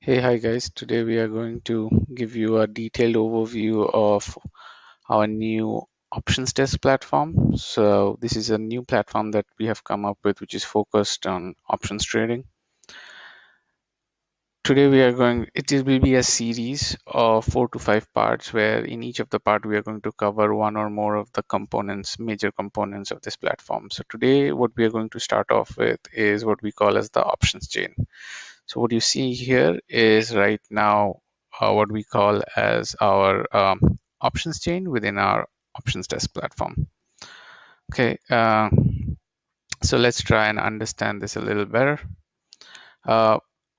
Hey, hi guys. Today we are going to give you a detailed overview of our new OptionsDesk platform. So this is a new platform that we have come up with, which is focused on options trading. Today will be a series of 4 to 5 parts where in each of the part we are going to cover one or more of the major components of this platform. So today what we are going to start off with is what we call as the options chain. So what you see here is right now what we call as our options chain within our options desk platform. Okay, so let's try and understand this a little better.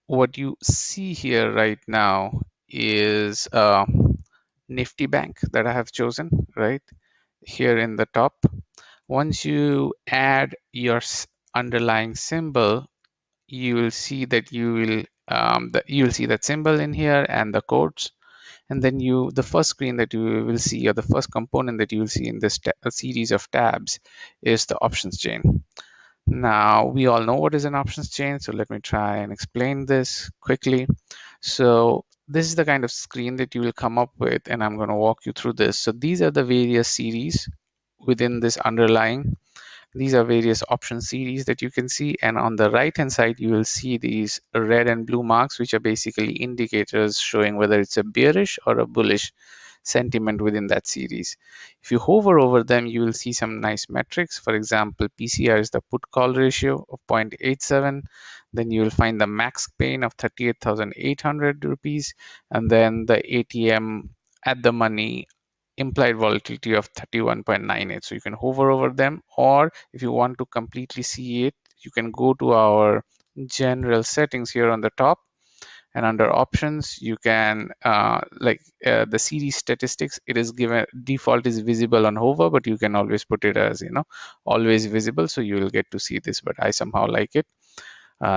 What you see here right now is Nifty Bank that I have chosen right here in the top. Once you add your underlying symbol, you will see that you will see that symbol in here and the codes, and then the first screen that you will see, or the first component that you will see in this series of tabs, is the options chain. Now we all know what is an options chain, so let me try and explain this quickly. So this is the kind of screen that you will come up with, and I'm going to walk you through this. So these are the various series within this underlying. These are various option series that you can see, and on the right hand side you will see these red and blue marks, which are basically indicators showing whether it's a bearish or a bullish sentiment within that series. If you hover over them, you will see some nice metrics. For example, PCR is the put call ratio of 0.87. Then you will find the max pain of 38,800 rupees, and then the ATM at the money implied volatility of 31.98. So you can hover over them, or if you want to completely see it, you can go to our general settings here on the top, and under options you can the series statistics, it is given default is visible on hover, but you can always put it as always visible, so you will get to see this, but I somehow like it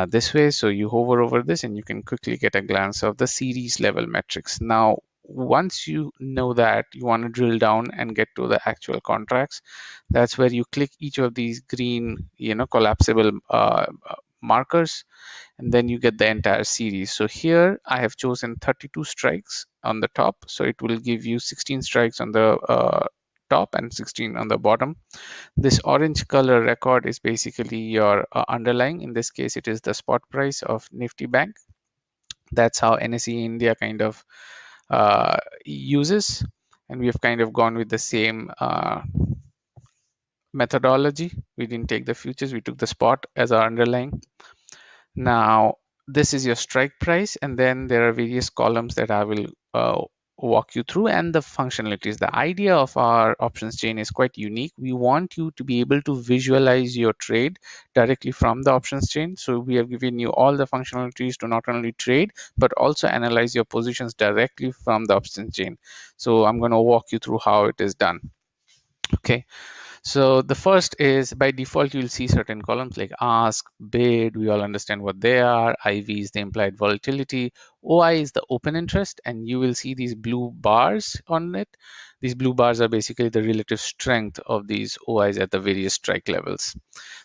this way. So you hover over this and you can quickly get a glance of the series level metrics. Now once you know that you want to drill down and get to the actual contracts, that's where you click each of these green collapsible markers, and then you get the entire series. So here I have chosen 32 strikes on the top, so it will give you 16 strikes on the top and 16 on the bottom. This orange color record is basically your underlying. In this case, it is the spot price of Nifty Bank. That's how NSE India kind of uses, and we have kind of gone with the same methodology. We didn't take the futures, we took the spot as our underlying. Now, this is your strike price, and then there are various columns that I will walk you through, and the functionalities. The idea of our options chain is quite unique. We want you to be able to visualize your trade directly from the options chain. So we have given you all the functionalities to not only trade, but also analyze your positions directly from the options chain. So I'm going to walk you through how it is done. Okay. So the first is, by default, you'll see certain columns like ask, bid. We all understand what they are. IV is the implied volatility. OI is the open interest, and you will see these blue bars on it. These blue bars are basically the relative strength of these OIs at the various strike levels.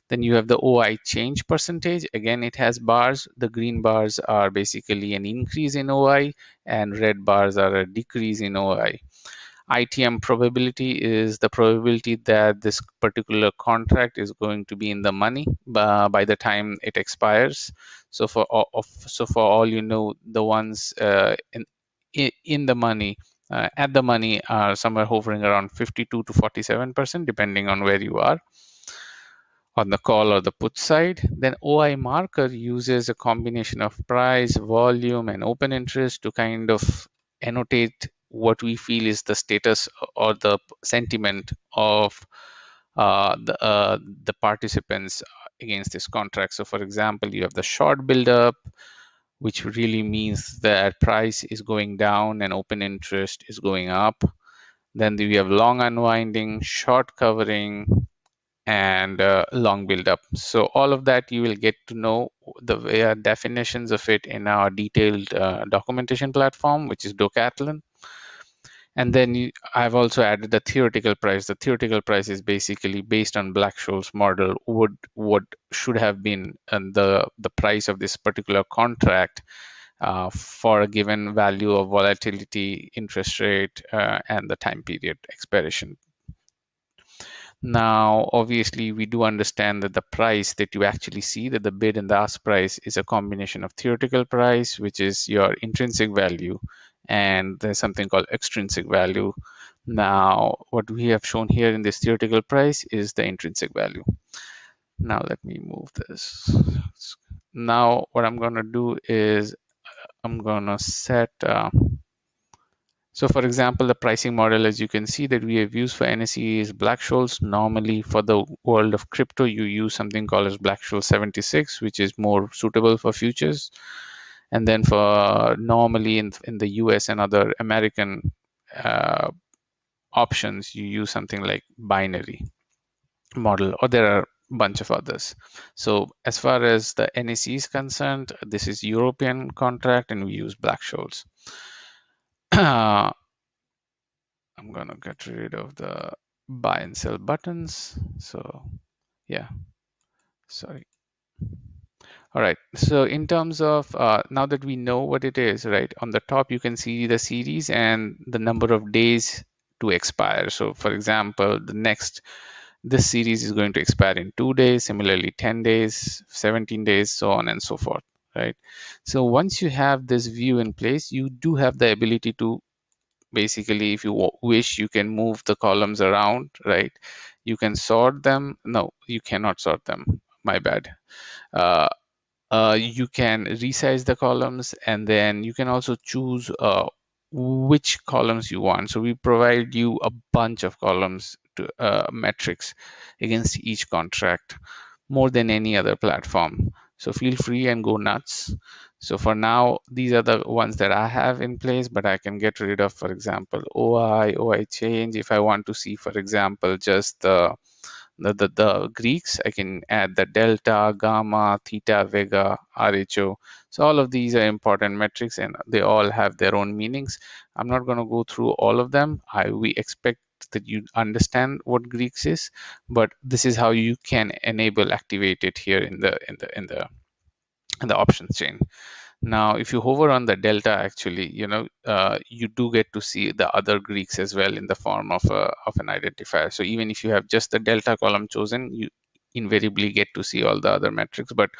Then you have the OI change percentage. Again, it has bars. The green bars are basically an increase in OI, and red bars are a decrease in OI. ITM probability is the probability that this particular contract is going to be in the money by the time it expires. So for all you know, the ones in the money at the money are somewhere hovering around 52 to 47%, depending on where you are on the call or the put side. Then OI marker uses a combination of price, volume, and open interest to kind of annotate what we feel is the status or the sentiment of the participants against this contract. So for example, you have the short buildup, which really means that price is going down and open interest is going up. Then we have long unwinding, short covering, and long build up. So all of that you will get to know the definitions of it in our detailed documentation platform, which is GoCharting. And then I've also added the theoretical price. The theoretical price is basically based on Black-Scholes model, what should have been the price of this particular contract for a given value of volatility, interest rate, and the time period expiration. Now, obviously, we do understand that the price that you actually see, that the bid and the ask price is a combination of theoretical price, which is your intrinsic value, and there's something called extrinsic value. Now, what we have shown here in this theoretical price is the intrinsic value. Now, let me move this. Now, what I'm going to do is I'm going to set so for example, the pricing model, as you can see, that we have used for NSE is Black-Scholes. Normally for the world of crypto, you use something called as Black-Scholes 76, which is more suitable for futures. And then for normally in the US and other American uh, options, you use something like binary model, or there are a bunch of others. So as far as the NSE is concerned, this is European contract and we use Black-Scholes. I'm gonna get rid of the buy and sell buttons. So yeah, sorry. All right. So in terms of now that we know what it is, right, on the top you can see the series and the number of days to expire. So for example, this series is going to expire in 2 days, similarly 10 days, 17 days, so on and so forth, right? So once you have this view in place, you do have the ability to basically, if you wish, you can move the columns around, right? You can sort them. No, you cannot sort them, my bad. uh, you can resize the columns, and then you can also choose which columns you want. So we provide you a bunch of columns to metrics against each contract, more than any other platform. So feel free and go nuts. So for now, these are the ones that I have in place, but I can get rid of, for example, OI change. If I want to see, for example, just the Greeks, I can add the delta, gamma, theta, vega, RHO. So all of these are important metrics and they all have their own meanings. I'm not going to go through all of them. We expect that you understand what Greeks is, but this is how you can enable activate it here in the options chain. Now, if you hover on the delta, actually, you do get to see the other Greeks as well in the form of an identifier. So even if you have just the delta column chosen, you invariably get to see all the other metrics. But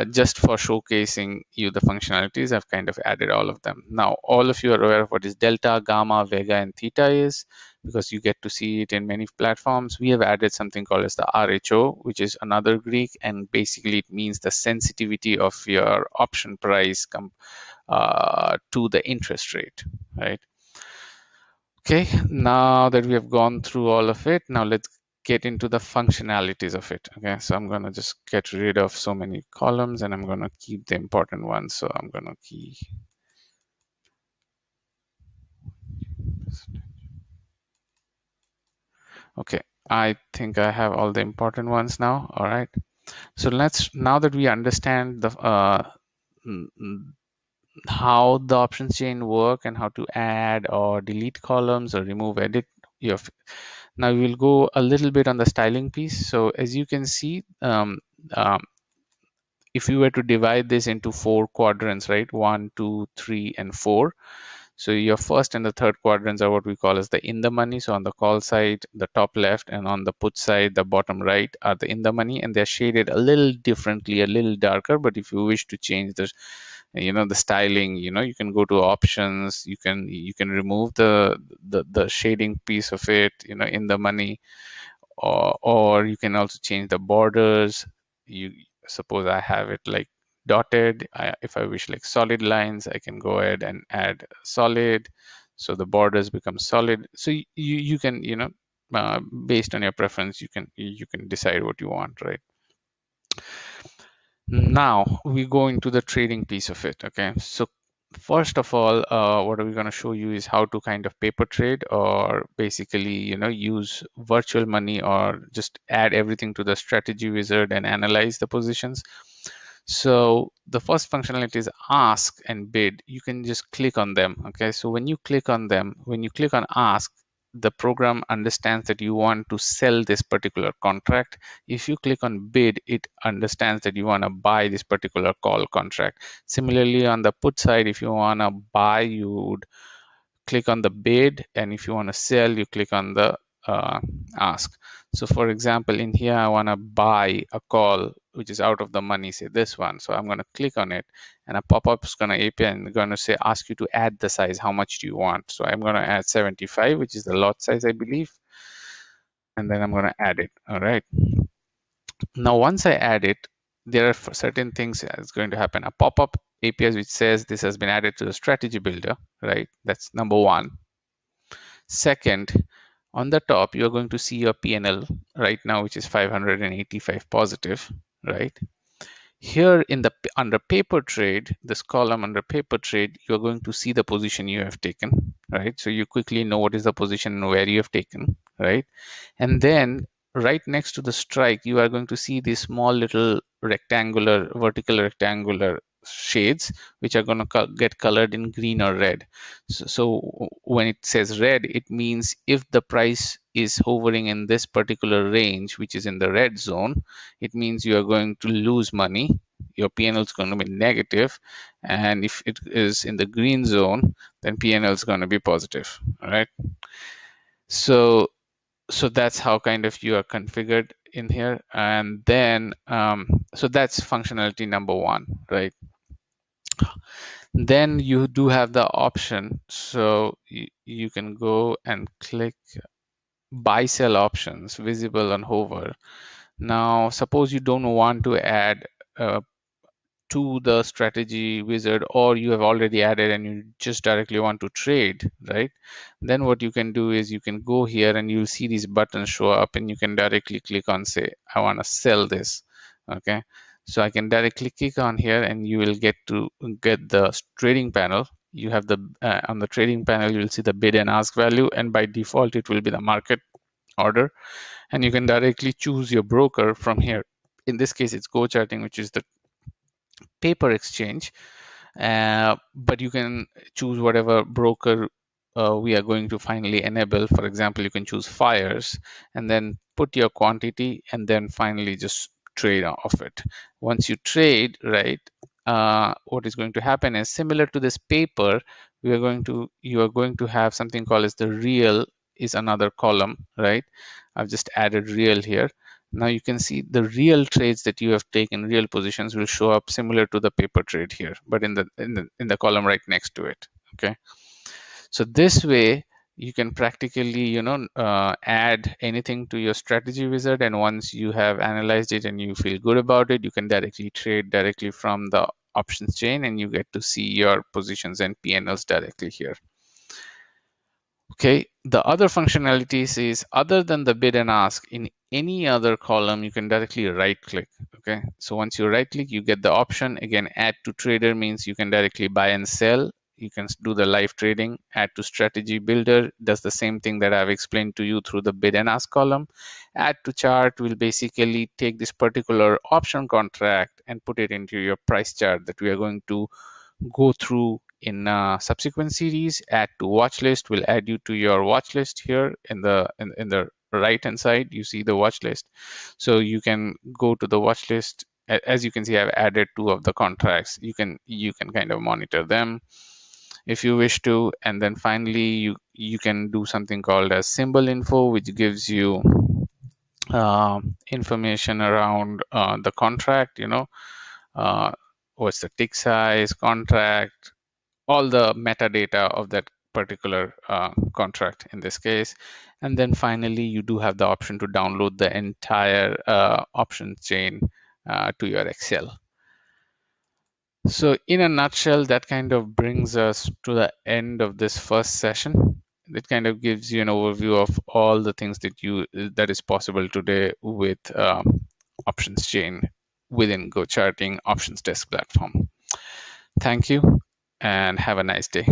just for showcasing you the functionalities, I've kind of added all of them. Now, all of you are aware of what is delta, gamma, vega, and theta is, because you get to see it in many platforms. We have added something called as the RHO, which is another Greek, and basically it means the sensitivity of your option price to the interest rate, right? Okay, now that we have gone through all of it, now let's get into the functionalities of it. Okay, so I'm going to just get rid of so many columns and I'm going to keep the important ones. So I'm going to key. Okay, I think I have all the important ones now. All right. So now that we understand how the options chain work and how to add or delete columns or remove, edit your now we'll go a little bit on the styling piece. So as you can see, um, if you were to divide this into 4 quadrants, right, 1, 2, 3, and 4. So your first and the third quadrants are what we call as the in the money. So on the call side, the top left, and on the put side, the bottom right are the in the money, and they're shaded a little differently, a little darker. But if you wish to change the styling, you can go to options. You can remove the shading piece of it, in the money, or you can also change the borders. You suppose I have it like dotted. If I wish like solid lines, I can go ahead and add solid, so the borders become solid. So you can, based on your preference, you can decide what you want, right? Now we go into the trading piece of it. Okay, so first of all, what are we going to show you is how to kind of paper trade, or basically, use virtual money, or just add everything to the strategy wizard and analyze the positions. So the first functionality is ask and bid. You can just click on them. Okay, so when you click on them, when you click on ask, the program understands that you want to sell this particular contract. If you click on bid, it understands that you want to buy this particular call contract. Similarly, on the put side, if you want to buy, you would click on the bid, and if you want to sell, you click on the ask. So for example, in here I want to buy a call which is out of the money, say this one. So I'm going to click on it, and a pop-up is going to appear and going to say, ask you to add the size. How much do you want? So I'm going to add 75, which is the lot size, I believe, and then I'm going to add it. All right, now once I add it, there are certain things that's going to happen. A pop-up appears which says this has been added to the strategy builder, right? That's number one. Second, on the top, you're going to see your P&L right now, which is 585 positive, right? Here in the under paper trade, this column under paper trade, you're going to see the position you have taken, right? So you quickly know what is the position and where you have taken, right? And then right next to the strike, you are going to see these small little rectangular, vertical rectangular shades, which are going to get colored in green or red. So when it says red, it means if the price is hovering in this particular range, which is in the red zone, it means you are going to lose money. Your PNL is going to be negative, and if it is in the green zone, then PNL is going to be positive. All right. So that's how kind of you are configured in here, and then so that's functionality number one, right? Then you do have the option, so you can go and click buy sell options visible on hover. Now suppose you don't want to add to the strategy wizard, or you have already added and you just directly want to trade, right? Then what you can do is you can go here and you'll see these buttons show up, and you can directly click on, say, I want to sell this. Okay, so I can directly click on here and you will get the trading panel. You have the on the trading panel, you will see the bid and ask value, and by default it will be the market order, and you can directly choose your broker from here. In this case, it's GoCharting, which is the paper exchange, but you can choose whatever broker we are going to finally enable. For example, you can choose fires and then put your quantity and then finally just trade off it. Once you trade, right, what is going to happen is similar to this paper, you are going to have something called as the real is another column, right? I've just added real here. Now you can see the real trades that you have taken, real positions, will show up similar to the paper trade here, but in the column right next to it. Okay, so this way you can practically add anything to your strategy wizard, and once you have analyzed it and you feel good about it, you can directly trade directly from the options chain, and you get to see your positions and PNLs directly here. Okay, the other functionalities is, other than the bid and ask, in any other column, you can directly right click. Okay, so once you right click, you get the option. Again, add to trader means you can directly buy and sell. You can do the live trading. Add to strategy builder does the same thing that I've explained to you through the bid and ask column. Add to chart will basically take this particular option contract and put it into your price chart that we are going to go through in subsequent series. Add to watch list will add you to your watch list. Here in the right hand side, you see the watch list, so you can go to the watch list. As you can see, I've added 2 of the contracts. You can kind of monitor them if you wish to. And then finally, you can do something called as symbol info, which gives you information around the contract, uh, what's the tick size, contract, all the metadata of that particular contract in this case. And then finally, you do have the option to download the entire option chain to your Excel. So in a nutshell, that kind of brings us to the end of this first session. It kind of gives you an overview of all the things that is possible today with options chain within GoCharting OptionsDesk platform. Thank you and have a nice day.